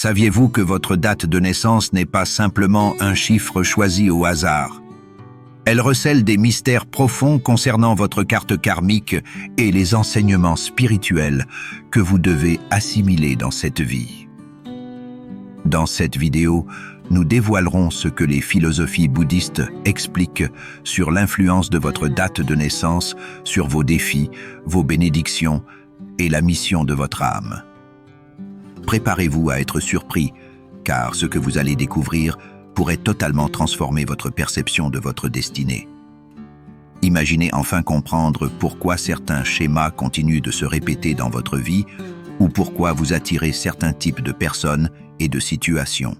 Saviez-vous que votre date de naissance n'est pas simplement un chiffre choisi au hasard? Elle recèle des mystères profonds concernant votre carte karmique et les enseignements spirituels que vous devez assimiler dans cette vie. Dans cette vidéo, nous dévoilerons ce que les philosophies bouddhistes expliquent sur l'influence de votre date de naissance sur vos défis, vos bénédictions et la mission de votre âme. Préparez-vous à être surpris, car ce que vous allez découvrir pourrait totalement transformer votre perception de votre destinée. Imaginez enfin comprendre pourquoi certains schémas continuent de se répéter dans votre vie ou pourquoi vous attirez certains types de personnes et de situations.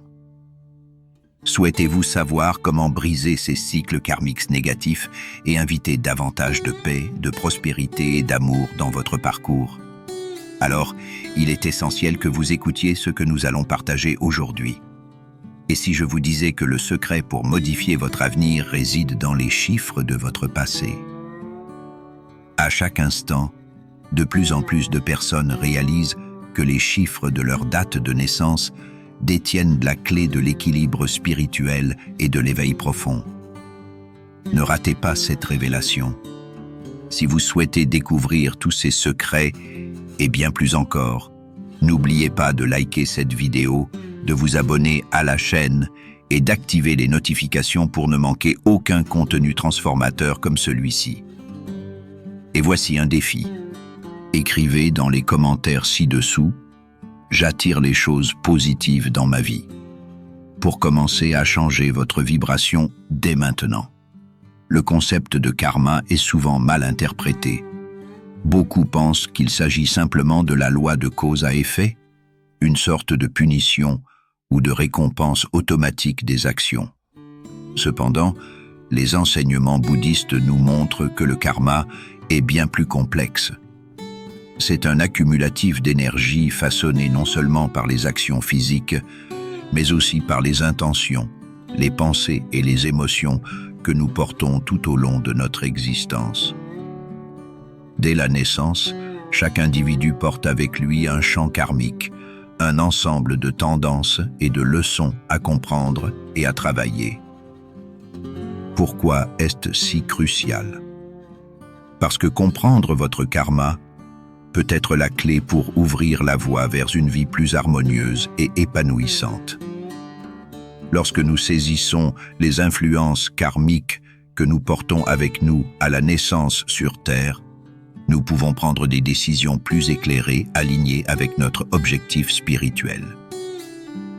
Souhaitez-vous savoir comment briser ces cycles karmiques négatifs et inviter davantage de paix, de prospérité et d'amour dans votre parcours? Alors, il est essentiel que vous écoutiez ce que nous allons partager aujourd'hui. Et si je vous disais que le secret pour modifier votre avenir réside dans les chiffres de votre passé? À chaque instant, de plus en plus de personnes réalisent que les chiffres de leur date de naissance détiennent la clé de l'équilibre spirituel et de l'éveil profond. Ne ratez pas cette révélation. Si vous souhaitez découvrir tous ces secrets et bien plus encore, n'oubliez pas de liker cette vidéo, de vous abonner à la chaîne et d'activer les notifications pour ne manquer aucun contenu transformateur comme celui-ci. Et voici un défi. Écrivez dans les commentaires ci-dessous « J'attire les choses positives dans ma vie » pour commencer à changer votre vibration dès maintenant. Le concept de karma est souvent mal interprété. Beaucoup pensent qu'il s'agit simplement de la loi de cause à effet, une sorte de punition ou de récompense automatique des actions. Cependant, les enseignements bouddhistes nous montrent que le karma est bien plus complexe. C'est un accumulatif d'énergie façonné non seulement par les actions physiques, mais aussi par les intentions, les pensées et les émotions que nous portons tout au long de notre existence. Dès la naissance, chaque individu porte avec lui un champ karmique, un ensemble de tendances et de leçons à comprendre et à travailler. Pourquoi est-ce si crucial? Parce que comprendre votre karma peut être la clé pour ouvrir la voie vers une vie plus harmonieuse et épanouissante. Lorsque nous saisissons les influences karmiques que nous portons avec nous à la naissance sur Terre, nous pouvons prendre des décisions plus éclairées, alignées avec notre objectif spirituel.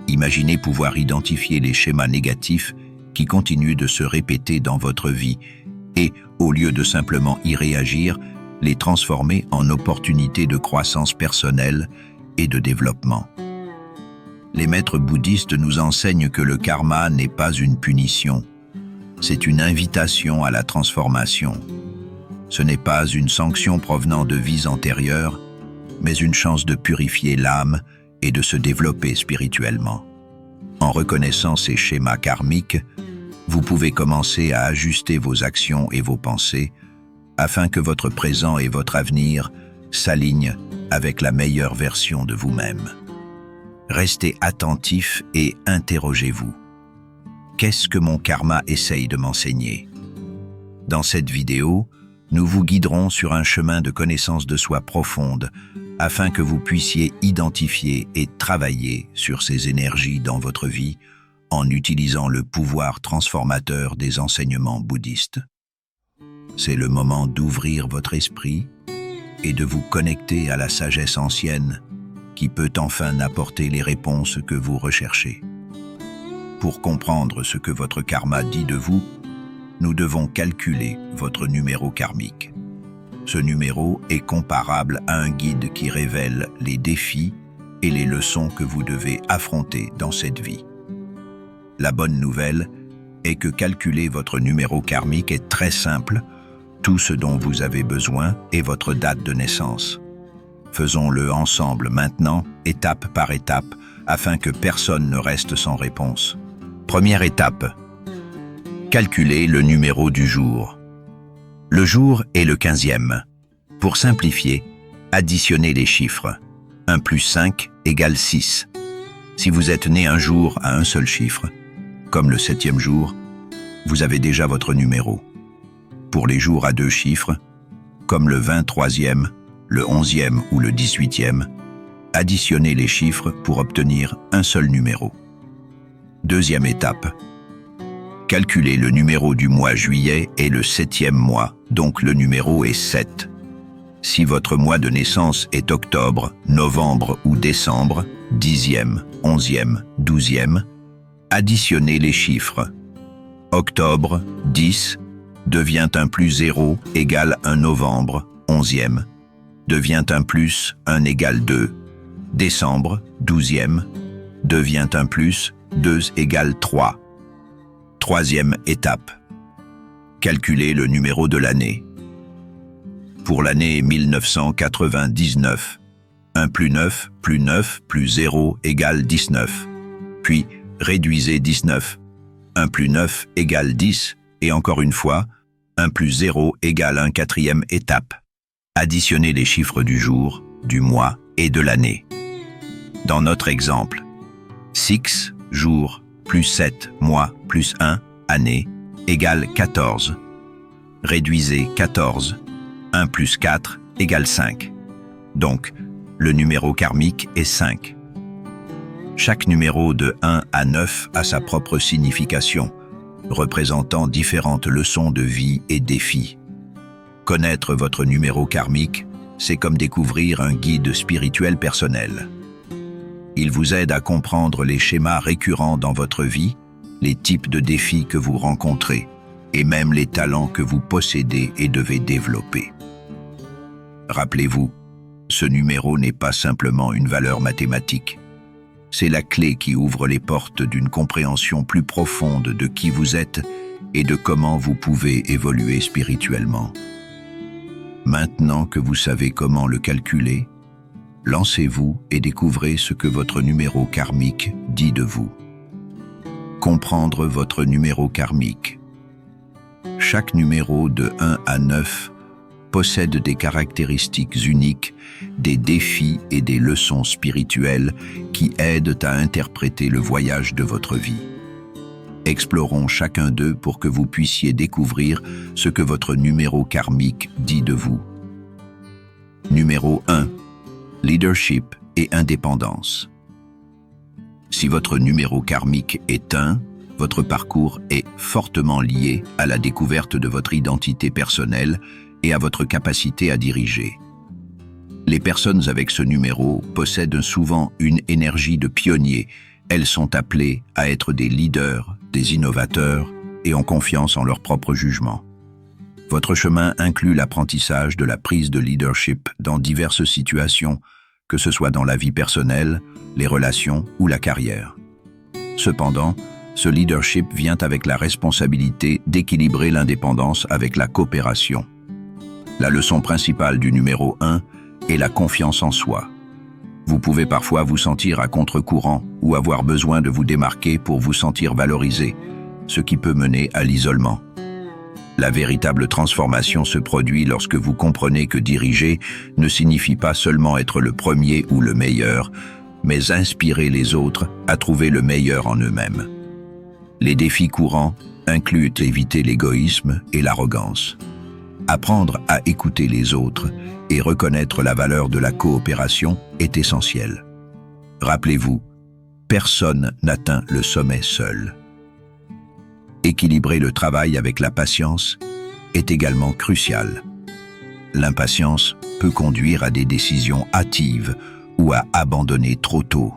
Imaginez pouvoir identifier les schémas négatifs qui continuent de se répéter dans votre vie et, au lieu de simplement y réagir, les transformer en opportunités de croissance personnelle et de développement. Les maîtres bouddhistes nous enseignent que le karma n'est pas une punition, c'est une invitation à la transformation. Ce n'est pas une sanction provenant de vies antérieures, mais une chance de purifier l'âme et de se développer spirituellement. En reconnaissant ces schémas karmiques, vous pouvez commencer à ajuster vos actions et vos pensées afin que votre présent et votre avenir s'alignent avec la meilleure version de vous-même. Restez attentif et interrogez-vous. Qu'est-ce que mon karma essaye de m'enseigner? Dans cette vidéo, nous vous guiderons sur un chemin de connaissance de soi profonde afin que vous puissiez identifier et travailler sur ces énergies dans votre vie en utilisant le pouvoir transformateur des enseignements bouddhistes. C'est le moment d'ouvrir votre esprit et de vous connecter à la sagesse ancienne qui peut enfin apporter les réponses que vous recherchez. Pour comprendre ce que votre karma dit de vous, nous devons calculer votre numéro karmique. Ce numéro est comparable à un guide qui révèle les défis et les leçons que vous devez affronter dans cette vie. La bonne nouvelle est que calculer votre numéro karmique est très simple. Tout ce dont vous avez besoin est votre date de naissance. Faisons-le ensemble maintenant, étape par étape, afin que personne ne reste sans réponse. Première étape. Calculez le numéro du jour. Le jour est le 15e. Pour simplifier, additionnez les chiffres. 1 plus 5 égale 6. Si vous êtes né un jour à un seul chiffre, comme le 7e jour, vous avez déjà votre numéro. Pour les jours à 2 chiffres, comme le 23e, le 11e ou le 18e, additionnez les chiffres pour obtenir un seul numéro. Deuxième étape. Calculez le numéro du mois juillet et le 7e mois, donc le numéro est 7. Si votre mois de naissance est octobre, novembre ou décembre, 10e, 11e, 12e, additionnez les chiffres. Octobre, 10, devient un plus 0 égale un novembre, 11e, devient un plus 1 égale 2. Décembre, 12e, devient un plus 2 égale 3. Troisième étape. Calculez le numéro de l'année. Pour l'année 1999, 1 plus 9 plus 0 égale 19. Puis, réduisez 19. 1 plus 9 égale 10, et encore une fois, 1 plus 0 égale un quatrième étape. Additionnez les chiffres du jour, du mois et de l'année. Dans notre exemple, 6 jours plus 7 mois plus 1 année égale 14. Réduisez 14. 1 plus 4 égale 5. Donc, le numéro karmique est 5. Chaque numéro de 1 à 9 a sa propre signification, représentant différentes leçons de vie et défis. Connaître votre numéro karmique, c'est comme découvrir un guide spirituel personnel. Il vous aide à comprendre les schémas récurrents dans votre vie, les types de défis que vous rencontrez, et même les talents que vous possédez et devez développer. Rappelez-vous, ce numéro n'est pas simplement une valeur mathématique. C'est la clé qui ouvre les portes d'une compréhension plus profonde de qui vous êtes et de comment vous pouvez évoluer spirituellement. Maintenant que vous savez comment le calculer, lancez-vous et découvrez ce que votre numéro karmique dit de vous. Comprendre votre numéro karmique. Chaque numéro de 1 à 9 possède des caractéristiques uniques, des défis et des leçons spirituelles qui aident à interpréter le voyage de votre vie. Explorons chacun d'eux pour que vous puissiez découvrir ce que votre numéro karmique dit de vous. Numéro 1. Leadership et indépendance. Si votre numéro karmique est 1, votre parcours est fortement lié à la découverte de votre identité personnelle et à votre capacité à diriger. Les personnes avec ce numéro possèdent souvent une énergie de pionnier. Elles sont appelées à être des leaders, des innovateurs et ont confiance en leur propre jugement. Votre chemin inclut l'apprentissage de la prise de leadership dans diverses situations, que ce soit dans la vie personnelle, les relations ou la carrière. Cependant, ce leadership vient avec la responsabilité d'équilibrer l'indépendance avec la coopération. La leçon principale du numéro 1 est la confiance en soi. Vous pouvez parfois vous sentir à contre-courant ou avoir besoin de vous démarquer pour vous sentir valorisé, ce qui peut mener à l'isolement. La véritable transformation se produit lorsque vous comprenez que diriger ne signifie pas seulement être le premier ou le meilleur, mais inspirer les autres à trouver le meilleur en eux-mêmes. Les défis courants incluent éviter l'égoïsme et l'arrogance. Apprendre à écouter les autres et reconnaître la valeur de la coopération est essentiel. Rappelez-vous, personne n'atteint le sommet seul. Équilibrer le travail avec la patience est également crucial. L'impatience peut conduire à des décisions hâtives ou à abandonner trop tôt.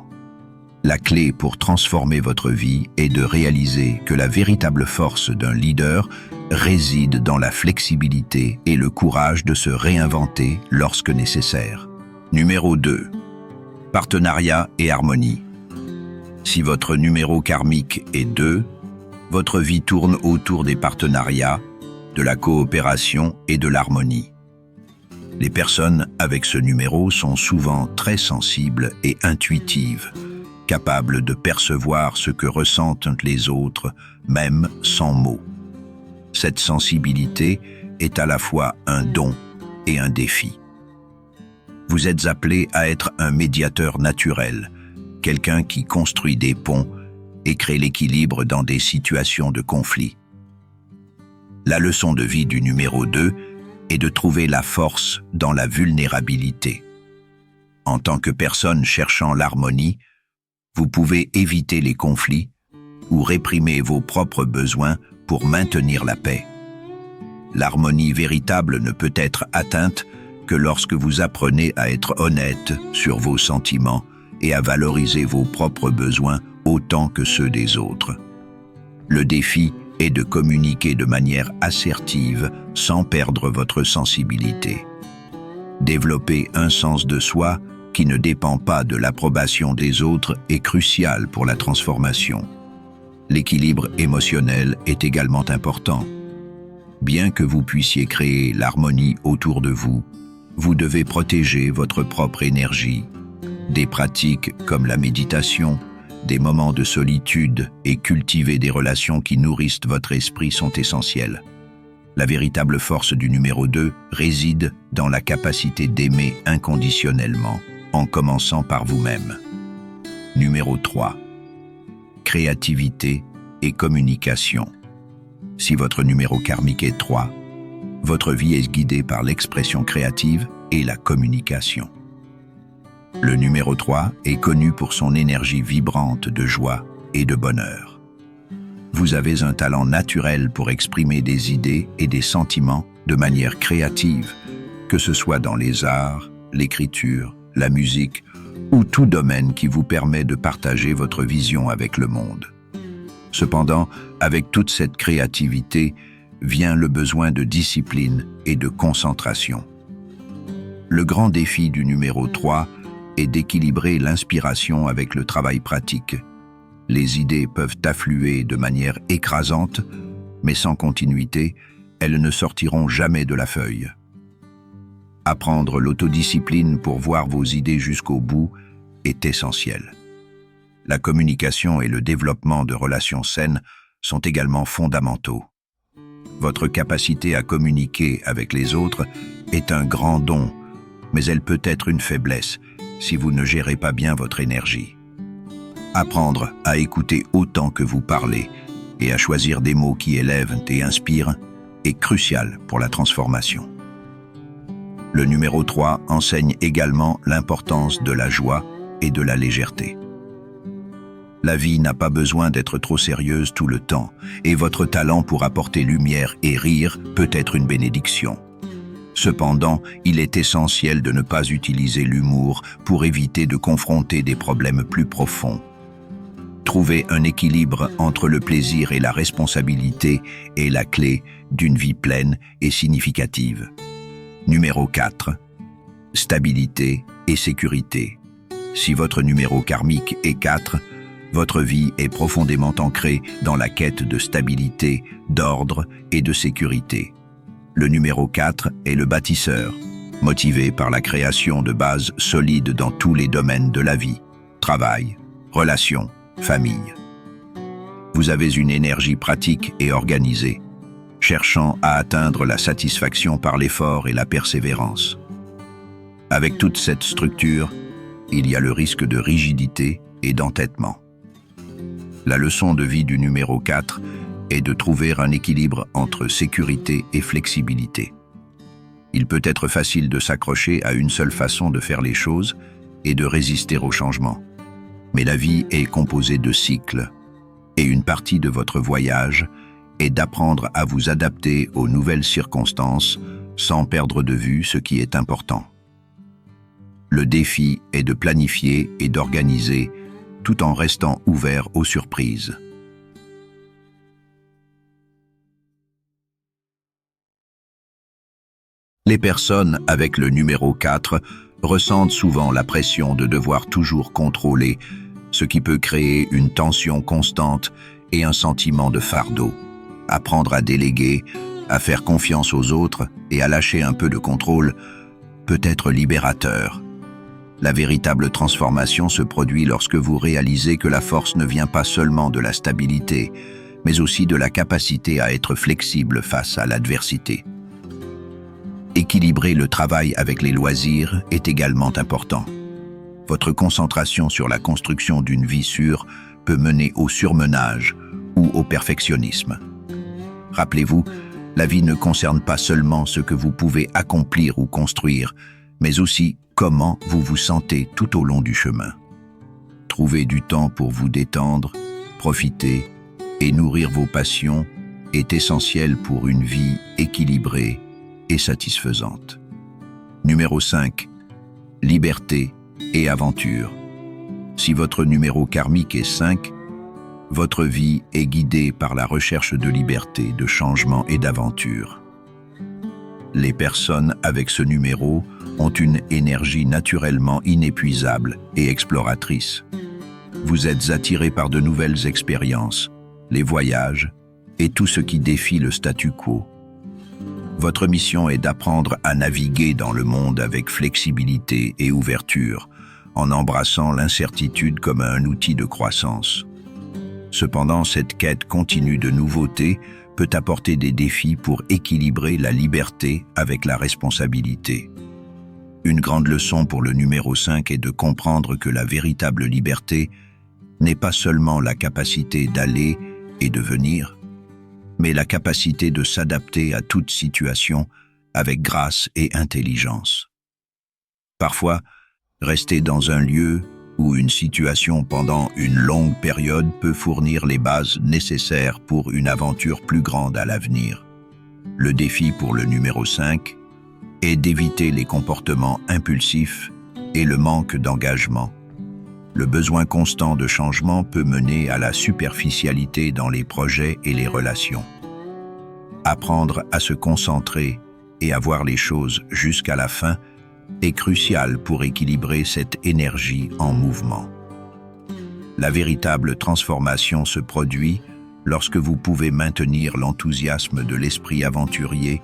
La clé pour transformer votre vie est de réaliser que la véritable force d'un leader réside dans la flexibilité et le courage de se réinventer lorsque nécessaire. Numéro 2. Partenariat et harmonie. Si votre numéro karmique est 2, votre vie tourne autour des partenariats, de la coopération et de l'harmonie. Les personnes avec ce numéro sont souvent très sensibles et intuitives, capables de percevoir ce que ressentent les autres, même sans mots. Cette sensibilité est à la fois un don et un défi. Vous êtes appelé à être un médiateur naturel, quelqu'un qui construit des ponts et crée l'équilibre dans des situations de conflit. La leçon de vie du numéro 2 est de trouver la force dans la vulnérabilité. En tant que personne cherchant l'harmonie, vous pouvez éviter les conflits ou réprimer vos propres besoins pour maintenir la paix. L'harmonie véritable ne peut être atteinte que lorsque vous apprenez à être honnête sur vos sentiments et à valoriser vos propres besoins autant que ceux des autres. Le défi est de communiquer de manière assertive sans perdre votre sensibilité. Développer un sens de soi qui ne dépend pas de l'approbation des autres est crucial pour la transformation. L'équilibre émotionnel est également important. Bien que vous puissiez créer l'harmonie autour de vous, vous devez protéger votre propre énergie. Des pratiques comme la méditation, des moments de solitude et cultiver des relations qui nourrissent votre esprit sont essentiels. La véritable force du numéro 2 réside dans la capacité d'aimer inconditionnellement, en commençant par vous-même. Numéro 3. Créativité et communication. Si votre numéro karmique est 3, votre vie est guidée par l'expression créative et la communication. Le numéro 3 est connu pour son énergie vibrante de joie et de bonheur. Vous avez un talent naturel pour exprimer des idées et des sentiments de manière créative, que ce soit dans les arts, l'écriture, la musique ou tout domaine qui vous permet de partager votre vision avec le monde. Cependant, avec toute cette créativité, vient le besoin de discipline et de concentration. Le grand défi du numéro 3 est d'équilibrer l'inspiration avec le travail pratique. Les idées peuvent affluer de manière écrasante, mais sans continuité, elles ne sortiront jamais de la feuille. Apprendre l'autodiscipline pour voir vos idées jusqu'au bout est essentiel. La communication et le développement de relations saines sont également fondamentaux. Votre capacité à communiquer avec les autres est un grand don, mais elle peut être une faiblesse si vous ne gérez pas bien votre énergie. Apprendre à écouter autant que vous parlez et à choisir des mots qui élèvent et inspirent est crucial pour la transformation. Le numéro 3 enseigne également l'importance de la joie et de la légèreté. La vie n'a pas besoin d'être trop sérieuse tout le temps, et votre talent pour apporter lumière et rire peut être une bénédiction. Cependant, il est essentiel de ne pas utiliser l'humour pour éviter de confronter des problèmes plus profonds. Trouver un équilibre entre le plaisir et la responsabilité est la clé d'une vie pleine et significative. Numéro 4. Stabilité et sécurité. Si votre numéro karmique est 4, votre vie est profondément ancrée dans la quête de stabilité, d'ordre et de sécurité. Le numéro 4 est le bâtisseur, motivé par la création de bases solides dans tous les domaines de la vie, travail, relations, famille. Vous avez une énergie pratique et organisée, cherchant à atteindre la satisfaction par l'effort et la persévérance. Avec toute cette structure, il y a le risque de rigidité et d'entêtement. La leçon de vie du numéro 4 est de trouver un équilibre entre sécurité et flexibilité. Il peut être facile de s'accrocher à une seule façon de faire les choses et de résister au changement. Mais la vie est composée de cycles, et une partie de votre voyage est d'apprendre à vous adapter aux nouvelles circonstances sans perdre de vue ce qui est important. Le défi est de planifier et d'organiser tout en restant ouvert aux surprises. Les personnes avec le numéro 4 ressentent souvent la pression de devoir toujours contrôler, ce qui peut créer une tension constante et un sentiment de fardeau. Apprendre à déléguer, à faire confiance aux autres et à lâcher un peu de contrôle peut être libérateur. La véritable transformation se produit lorsque vous réalisez que la force ne vient pas seulement de la stabilité, mais aussi de la capacité à être flexible face à l'adversité. Équilibrer le travail avec les loisirs est également important. Votre concentration sur la construction d'une vie sûre peut mener au surmenage ou au perfectionnisme. Rappelez-vous, la vie ne concerne pas seulement ce que vous pouvez accomplir ou construire, mais aussi comment vous vous sentez tout au long du chemin. Trouver du temps pour vous détendre, profiter et nourrir vos passions est essentiel pour une vie équilibrée et satisfaisante. Numéro 5. Liberté et aventure. Si votre numéro karmique est 5, votre vie est guidée par la recherche de liberté, de changement et d'aventure. Les personnes avec ce numéro ont une énergie naturellement inépuisable et exploratrice. Vous êtes attiré par de nouvelles expériences, les voyages et tout ce qui défie le statu quo. Votre mission est d'apprendre à naviguer dans le monde avec flexibilité et ouverture, en embrassant l'incertitude comme un outil de croissance. Cependant, cette quête continue de nouveautés peut apporter des défis pour équilibrer la liberté avec la responsabilité. Une grande leçon pour le numéro 5 est de comprendre que la véritable liberté n'est pas seulement la capacité d'aller et de venir, mais la capacité de s'adapter à toute situation avec grâce et intelligence. Parfois, rester dans un lieu ou une situation pendant une longue période peut fournir les bases nécessaires pour une aventure plus grande à l'avenir. Le défi pour le numéro 5 est d'éviter les comportements impulsifs et le manque d'engagement. Le besoin constant de changement peut mener à la superficialité dans les projets et les relations. Apprendre à se concentrer et à voir les choses jusqu'à la fin est crucial pour équilibrer cette énergie en mouvement. La véritable transformation se produit lorsque vous pouvez maintenir l'enthousiasme de l'esprit aventurier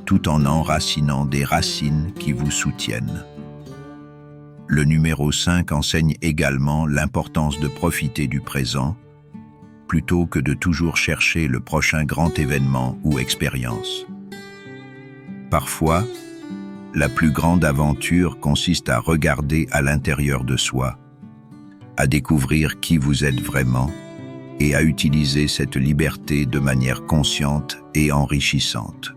tout en enracinant des racines qui vous soutiennent. Le numéro 5 enseigne également l'importance de profiter du présent plutôt que de toujours chercher le prochain grand événement ou expérience. Parfois, la plus grande aventure consiste à regarder à l'intérieur de soi, à découvrir qui vous êtes vraiment et à utiliser cette liberté de manière consciente et enrichissante.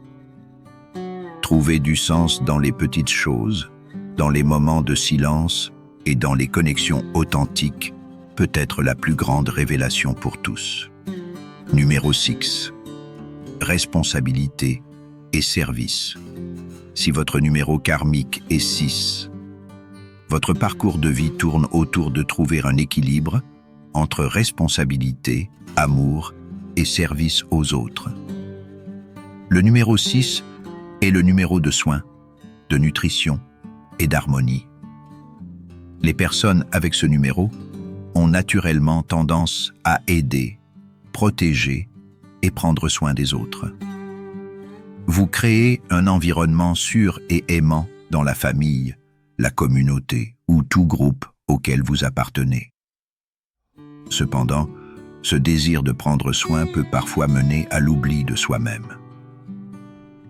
Trouver du sens dans les petites choses, dans les moments de silence et dans les connexions authentiques peut être la plus grande révélation pour tous. Numéro 6. Responsabilité et service. Si votre numéro karmique est 6, votre parcours de vie tourne autour de trouver un équilibre entre responsabilité, amour et service aux autres. Le numéro 6 est le numéro de soins, de nutrition et d'harmonie. Les personnes avec ce numéro ont naturellement tendance à aider, protéger et prendre soin des autres. Vous créez un environnement sûr et aimant dans la famille, la communauté ou tout groupe auquel vous appartenez. Cependant, ce désir de prendre soin peut parfois mener à l'oubli de soi-même.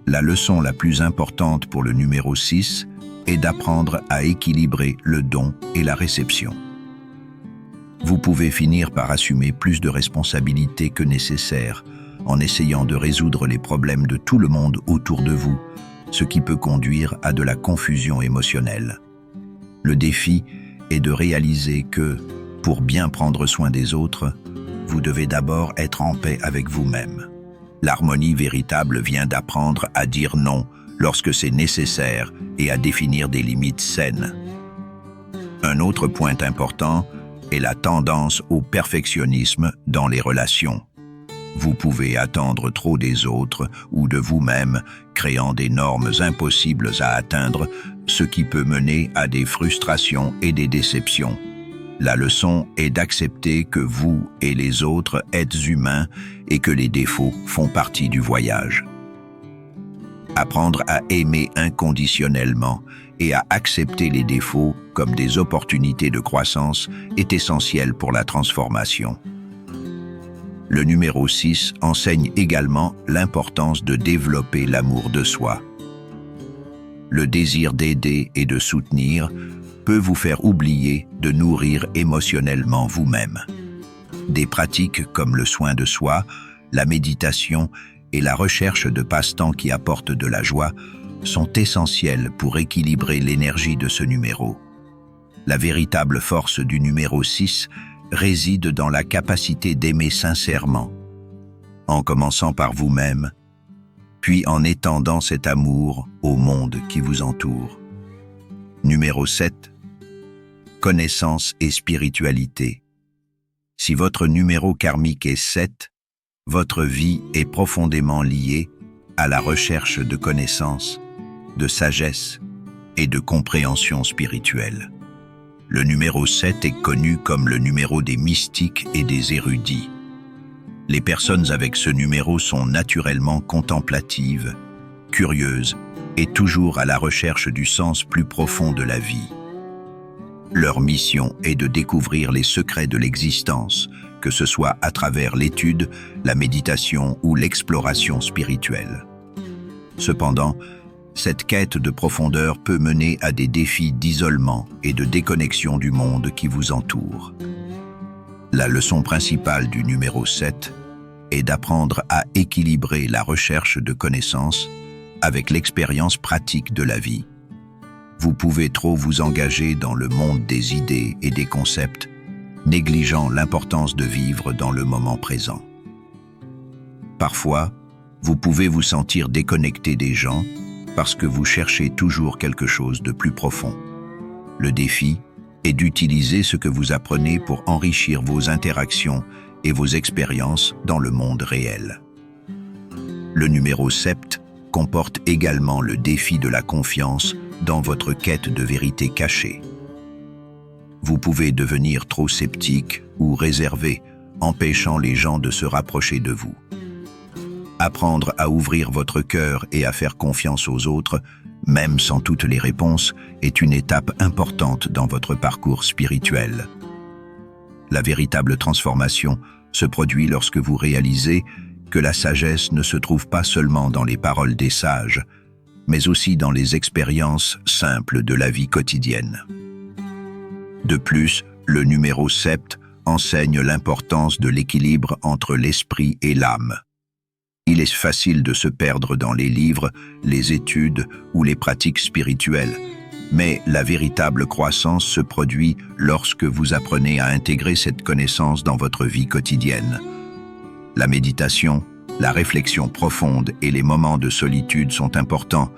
La leçon la plus importante pour le numéro 6 est d'apprendre à équilibrer le don et la réception. Vous pouvez finir par assumer plus de responsabilités que nécessaire en essayant de résoudre les problèmes de tout le monde autour de vous, ce qui peut conduire à de la confusion émotionnelle. Le défi est de réaliser que, pour bien prendre soin des autres, vous devez d'abord être en paix avec vous-même. L'harmonie véritable vient d'apprendre à dire non lorsque c'est nécessaire et à définir des limites saines. Un autre point important est la tendance au perfectionnisme dans les relations. Vous pouvez attendre trop des autres ou de vous-même, créant des normes impossibles à atteindre, ce qui peut mener à des frustrations et des déceptions. La leçon est d'accepter que vous et les autres êtes humains et que les défauts font partie du voyage. Apprendre à aimer inconditionnellement et à accepter les défauts comme des opportunités de croissance est essentiel pour la transformation. Le numéro 6 enseigne également l'importance de développer l'amour de soi. Le désir d'aider et de soutenir peut vous faire oublier de nourrir émotionnellement vous-même. Des pratiques comme le soin de soi, la méditation et la recherche de passe-temps qui apportent de la joie sont essentielles pour équilibrer l'énergie de ce numéro. La véritable force du numéro 6 réside dans la capacité d'aimer sincèrement, en commençant par vous-même, puis en étendant cet amour au monde qui vous entoure. Numéro 7. Connaissance et spiritualité. Si votre numéro karmique est 7, votre vie est profondément liée à la recherche de connaissances, de sagesse et de compréhension spirituelle. Le numéro 7 est connu comme le numéro des mystiques et des érudits. Les personnes avec ce numéro sont naturellement contemplatives, curieuses et toujours à la recherche du sens plus profond de la vie. Leur mission est de découvrir les secrets de l'existence, que ce soit à travers l'étude, la méditation ou l'exploration spirituelle. Cependant, cette quête de profondeur peut mener à des défis d'isolement et de déconnexion du monde qui vous entoure. La leçon principale du numéro 7 est d'apprendre à équilibrer la recherche de connaissances avec l'expérience pratique de la vie. Vous pouvez trop vous engager dans le monde des idées et des concepts, négligeant l'importance de vivre dans le moment présent. Parfois, vous pouvez vous sentir déconnecté des gens parce que vous cherchez toujours quelque chose de plus profond. Le défi est d'utiliser ce que vous apprenez pour enrichir vos interactions et vos expériences dans le monde réel. Le numéro 7 comporte également le défi de la confiance dans votre quête de vérité cachée. Vous pouvez devenir trop sceptique ou réservé, empêchant les gens de se rapprocher de vous. Apprendre à ouvrir votre cœur et à faire confiance aux autres, même sans toutes les réponses, est une étape importante dans votre parcours spirituel. La véritable transformation se produit lorsque vous réalisez que la sagesse ne se trouve pas seulement dans les paroles des sages, mais aussi dans les expériences simples de la vie quotidienne. De plus, le numéro 7 enseigne l'importance de l'équilibre entre l'esprit et l'âme. Il est facile de se perdre dans les livres, les études ou les pratiques spirituelles, mais la véritable croissance se produit lorsque vous apprenez à intégrer cette connaissance dans votre vie quotidienne. La méditation, la réflexion profonde et les moments de solitude sont importants,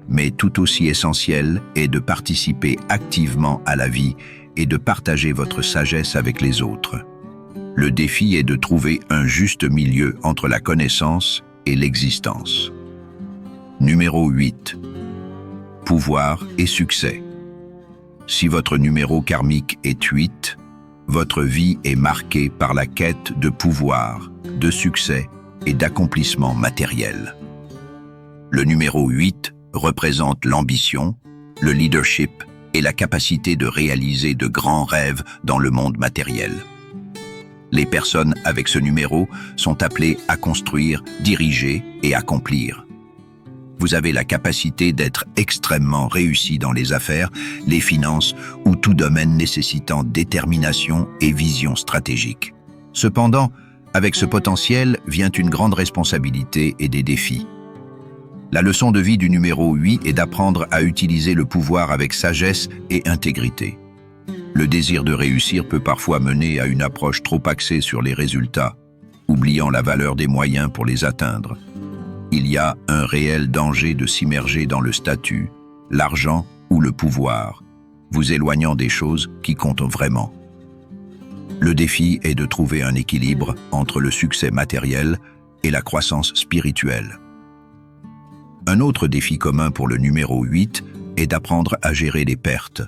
mais tout aussi essentiel est de participer activement à la vie et de partager votre sagesse avec les autres. Le défi est de trouver un juste milieu entre la connaissance et l'existence. Numéro 8. Pouvoir et succès. Si votre numéro karmique est 8, votre vie est marquée par la quête de pouvoir, de succès et d'accomplissement matériel. Le numéro 8 représente l'ambition, le leadership et la capacité de réaliser de grands rêves dans le monde matériel. Les personnes avec ce numéro sont appelées à construire, diriger et accomplir. Vous avez la capacité d'être extrêmement réussi dans les affaires, les finances ou tout domaine nécessitant détermination et vision stratégique. Cependant, avec ce potentiel vient une grande responsabilité et des défis. La leçon de vie du numéro 8 est d'apprendre à utiliser le pouvoir avec sagesse et intégrité. Le désir de réussir peut parfois mener à une approche trop axée sur les résultats, oubliant la valeur des moyens pour les atteindre. Il y a un réel danger de s'immerger dans le statut, l'argent ou le pouvoir, vous éloignant des choses qui comptent vraiment. Le défi est de trouver un équilibre entre le succès matériel et la croissance spirituelle. Un autre défi commun pour le numéro 8 est d'apprendre à gérer les pertes.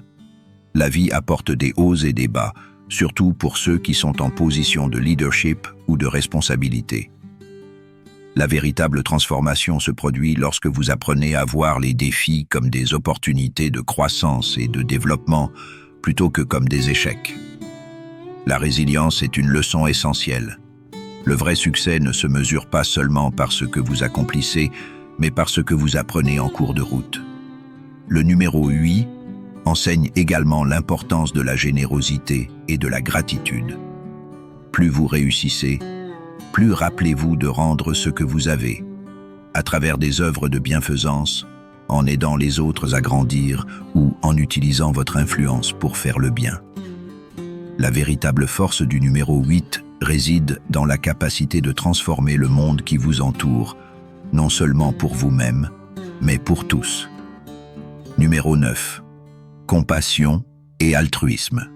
La vie apporte des hauts et des bas, surtout pour ceux qui sont en position de leadership ou de responsabilité. La véritable transformation se produit lorsque vous apprenez à voir les défis comme des opportunités de croissance et de développement plutôt que comme des échecs. La résilience est une leçon essentielle. Le vrai succès ne se mesure pas seulement par ce que vous accomplissez, mais par ce que vous apprenez en cours de route. Le numéro 8 enseigne également l'importance de la générosité et de la gratitude. Plus vous réussissez, plus rappelez-vous de rendre ce que vous avez, à travers des œuvres de bienfaisance, en aidant les autres à grandir ou en utilisant votre influence pour faire le bien. La véritable force du numéro 8 réside dans la capacité de transformer le monde qui vous entoure, non seulement pour vous-même, mais pour tous. Numéro 9. Compassion et altruisme.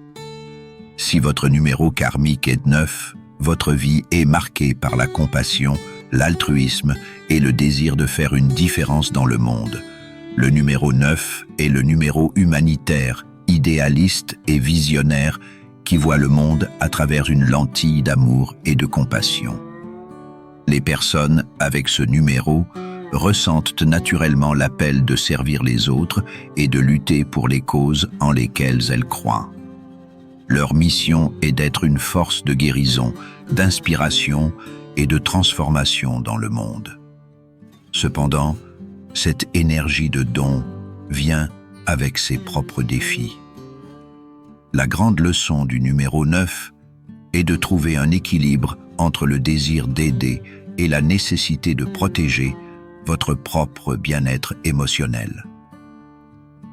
Si votre numéro karmique est 9, votre vie est marquée par la compassion, l'altruisme et le désir de faire une différence dans le monde. Le numéro 9 est le numéro humanitaire, idéaliste et visionnaire qui voit le monde à travers une lentille d'amour et de compassion. Les personnes avec ce numéro ressentent naturellement l'appel de servir les autres et de lutter pour les causes en lesquelles elles croient. Leur mission est d'être une force de guérison, d'inspiration et de transformation dans le monde. Cependant, cette énergie de don vient avec ses propres défis. La grande leçon du numéro 9 est de trouver un équilibre entre le désir d'aider et la nécessité de protéger votre propre bien-être émotionnel.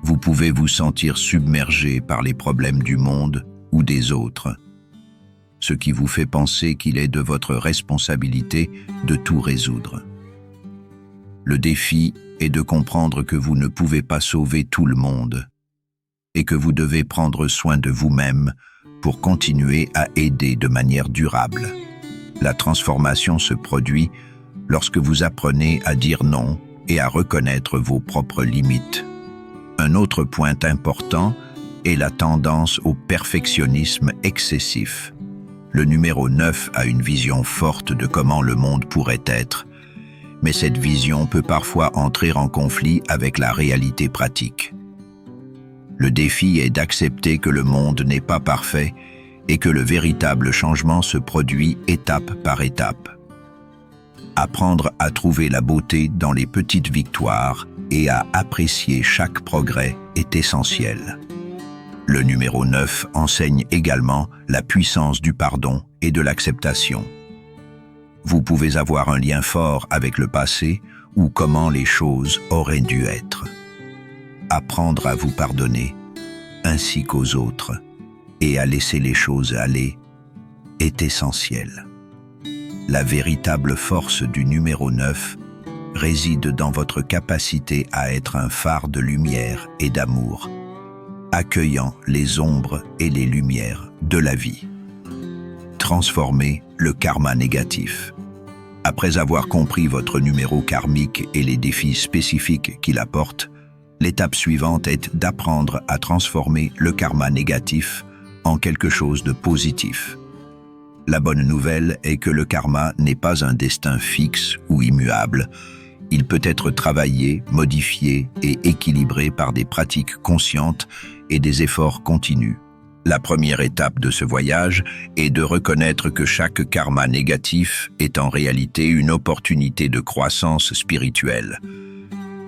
Vous pouvez vous sentir submergé par les problèmes du monde ou des autres, ce qui vous fait penser qu'il est de votre responsabilité de tout résoudre. Le défi est de comprendre que vous ne pouvez pas sauver tout le monde et que vous devez prendre soin de vous-même pour continuer à aider de manière durable. La transformation se produit lorsque vous apprenez à dire non et à reconnaître vos propres limites. Un autre point important est la tendance au perfectionnisme excessif. Le numéro 9 a une vision forte de comment le monde pourrait être, mais cette vision peut parfois entrer en conflit avec la réalité pratique. Le défi est d'accepter que le monde n'est pas parfait et que le véritable changement se produit étape par étape. Apprendre à trouver la beauté dans les petites victoires et à apprécier chaque progrès est essentiel. Le numéro 9 enseigne également la puissance du pardon et de l'acceptation. Vous pouvez avoir un lien fort avec le passé ou comment les choses auraient dû être. Apprendre à vous pardonner, ainsi qu'aux autres, et à laisser les choses aller, est essentiel. La véritable force du numéro 9 réside dans votre capacité à être un phare de lumière et d'amour, accueillant les ombres et les lumières de la vie. Transformez le karma négatif. Après avoir compris votre numéro karmique et les défis spécifiques qu'il apporte, l'étape suivante est d'apprendre à transformer le karma négatif en quelque chose de positif. La bonne nouvelle est que le karma n'est pas un destin fixe ou immuable. Il peut être travaillé, modifié et équilibré par des pratiques conscientes et des efforts continus. La première étape de ce voyage est de reconnaître que chaque karma négatif est en réalité une opportunité de croissance spirituelle.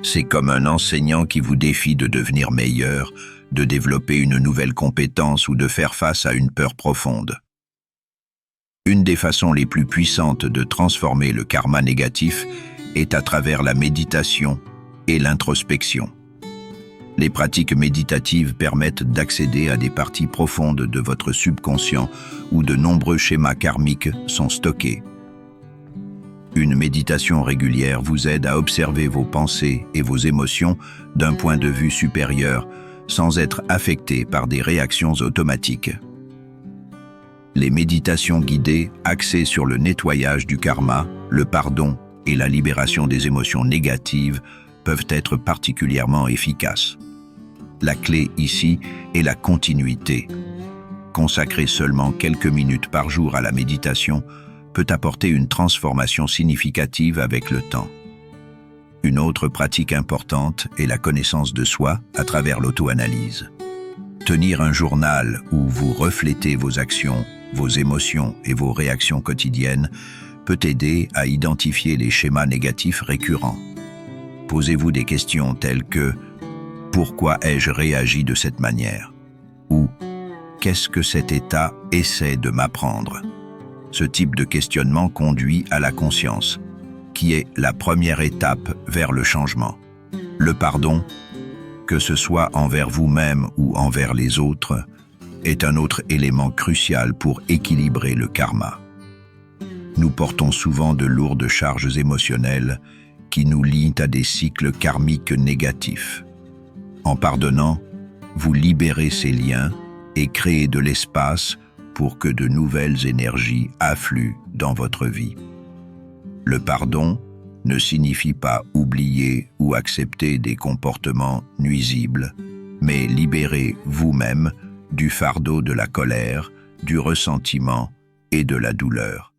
C'est comme un enseignant qui vous défie de devenir meilleur, de développer une nouvelle compétence ou de faire face à une peur profonde. Une des façons les plus puissantes de transformer le karma négatif est à travers la méditation et l'introspection. Les pratiques méditatives permettent d'accéder à des parties profondes de votre subconscient où de nombreux schémas karmiques sont stockés. Une méditation régulière vous aide à observer vos pensées et vos émotions d'un point de vue supérieur, sans être affecté par des réactions automatiques. Les méditations guidées axées sur le nettoyage du karma, le pardon et la libération des émotions négatives peuvent être particulièrement efficaces. La clé ici est la continuité. Consacrer seulement quelques minutes par jour à la méditation peut apporter une transformation significative avec le temps. Une autre pratique importante est la connaissance de soi à travers l'auto-analyse. Tenir un journal où vous reflétez vos actions, vos émotions et vos réactions quotidiennes peut aider à identifier les schémas négatifs récurrents. Posez-vous des questions telles que Pourquoi ai-je réagi de cette manière? Ou qu'est-ce que cet état essaie de m'apprendre? Ce type de questionnement conduit à la conscience, qui est la première étape vers le changement. Le pardon, que ce soit envers vous-même ou envers les autres, est un autre élément crucial pour équilibrer le karma. Nous portons souvent de lourdes charges émotionnelles qui nous lient à des cycles karmiques négatifs. En pardonnant, vous libérez ces liens et créez de l'espace pour que de nouvelles énergies affluent dans votre vie. Le pardon ne signifie pas oublier ou accepter des comportements nuisibles, mais libérer vous-même du fardeau de la colère, du ressentiment et de la douleur.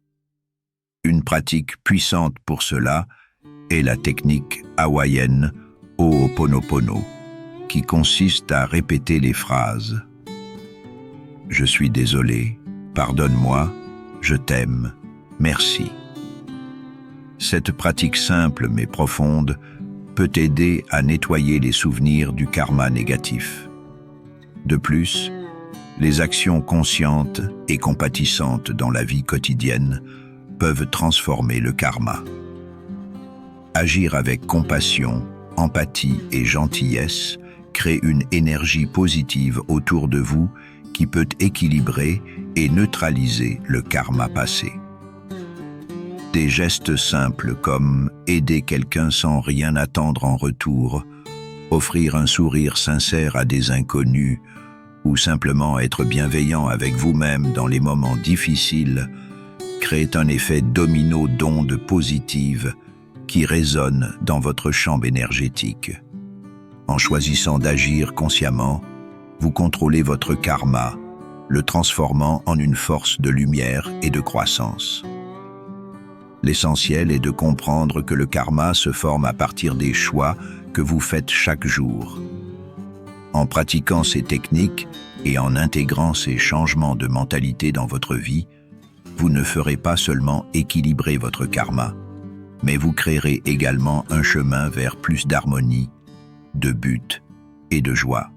Une pratique puissante pour cela est la technique hawaïenne Ho'oponopono, qui consiste à répéter les phrases « Je suis désolé, pardonne-moi, je t'aime, merci ». Cette pratique simple mais profonde peut aider à nettoyer les souvenirs du karma négatif. De plus, les actions conscientes et compatissantes dans la vie quotidienne peuvent transformer le karma. Agir avec compassion, empathie et gentillesse crée une énergie positive autour de vous qui peut équilibrer et neutraliser le karma passé. Des gestes simples comme aider quelqu'un sans rien attendre en retour, offrir un sourire sincère à des inconnus ou simplement être bienveillant avec vous-même dans les moments difficiles créent un effet domino d'ondes positives qui résonnent dans votre champ énergétique. En choisissant d'agir consciemment, vous contrôlez votre karma, le transformant en une force de lumière et de croissance. L'essentiel est de comprendre que le karma se forme à partir des choix que vous faites chaque jour. En pratiquant ces techniques et en intégrant ces changements de mentalité dans votre vie, vous ne ferez pas seulement équilibrer votre karma, mais vous créerez également un chemin vers plus d'harmonie, de but et de joie.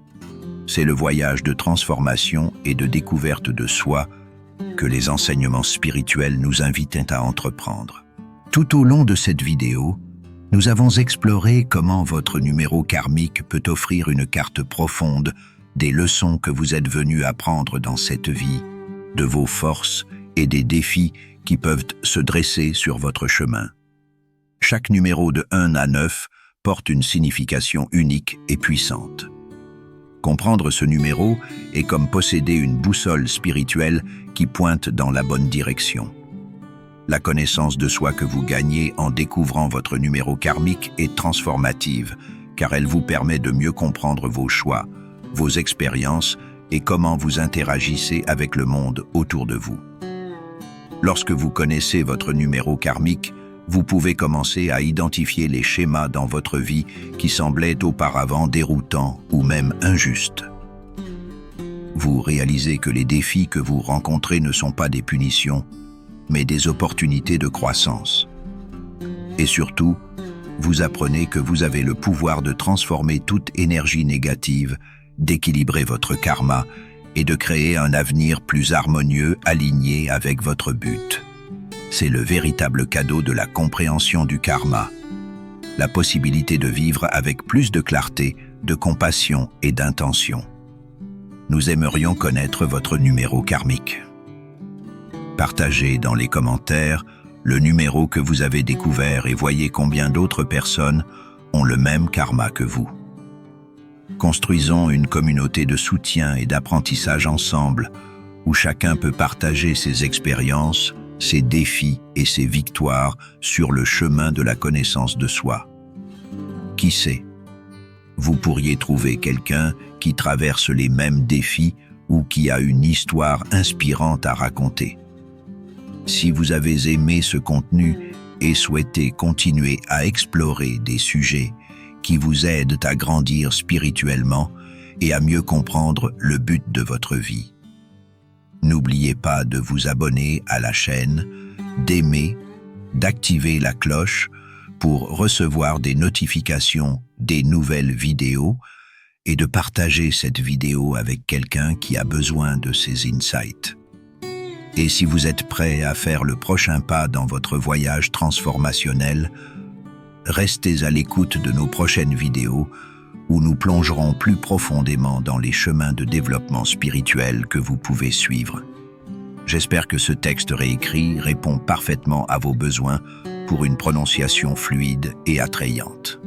C'est le voyage de transformation et de découverte de soi que les enseignements spirituels nous invitent à entreprendre. Tout au long de cette vidéo, nous avons exploré comment votre numéro karmique peut offrir une carte profonde des leçons que vous êtes venu apprendre dans cette vie, de vos forces et des défis qui peuvent se dresser sur votre chemin. Chaque numéro de 1 à 9 porte une signification unique et puissante. Comprendre ce numéro est comme posséder une boussole spirituelle qui pointe dans la bonne direction. La connaissance de soi que vous gagnez en découvrant votre numéro karmique est transformative, car elle vous permet de mieux comprendre vos choix, vos expériences et comment vous interagissez avec le monde autour de vous. Lorsque vous connaissez votre numéro karmique, vous pouvez commencer à identifier les schémas dans votre vie qui semblaient auparavant déroutants ou même injustes. Vous réalisez que les défis que vous rencontrez ne sont pas des punitions, mais des opportunités de croissance. Et surtout, vous apprenez que vous avez le pouvoir de transformer toute énergie négative, d'équilibrer votre karma et de créer un avenir plus harmonieux aligné avec votre but. C'est le véritable cadeau de la compréhension du karma, la possibilité de vivre avec plus de clarté, de compassion et d'intention. Nous aimerions connaître votre numéro karmique. Partagez dans les commentaires le numéro que vous avez découvert et voyez combien d'autres personnes ont le même karma que vous. Construisons une communauté de soutien et d'apprentissage ensemble, où chacun peut partager ses expériences, ses défis et ses victoires sur le chemin de la connaissance de soi. Qui sait, vous pourriez trouver quelqu'un qui traverse les mêmes défis ou qui a une histoire inspirante à raconter. Si vous avez aimé ce contenu et souhaitez continuer à explorer des sujets qui vous aident à grandir spirituellement et à mieux comprendre le but de votre vie, n'oubliez pas de vous abonner à la chaîne, d'aimer, d'activer la cloche pour recevoir des notifications des nouvelles vidéos et de partager cette vidéo avec quelqu'un qui a besoin de ces insights. Et si vous êtes prêt à faire le prochain pas dans votre voyage transformationnel, restez à l'écoute de nos prochaines vidéos où nous plongerons plus profondément dans les chemins de développement spirituel que vous pouvez suivre. J'espère que ce texte réécrit répond parfaitement à vos besoins pour une prononciation fluide et attrayante.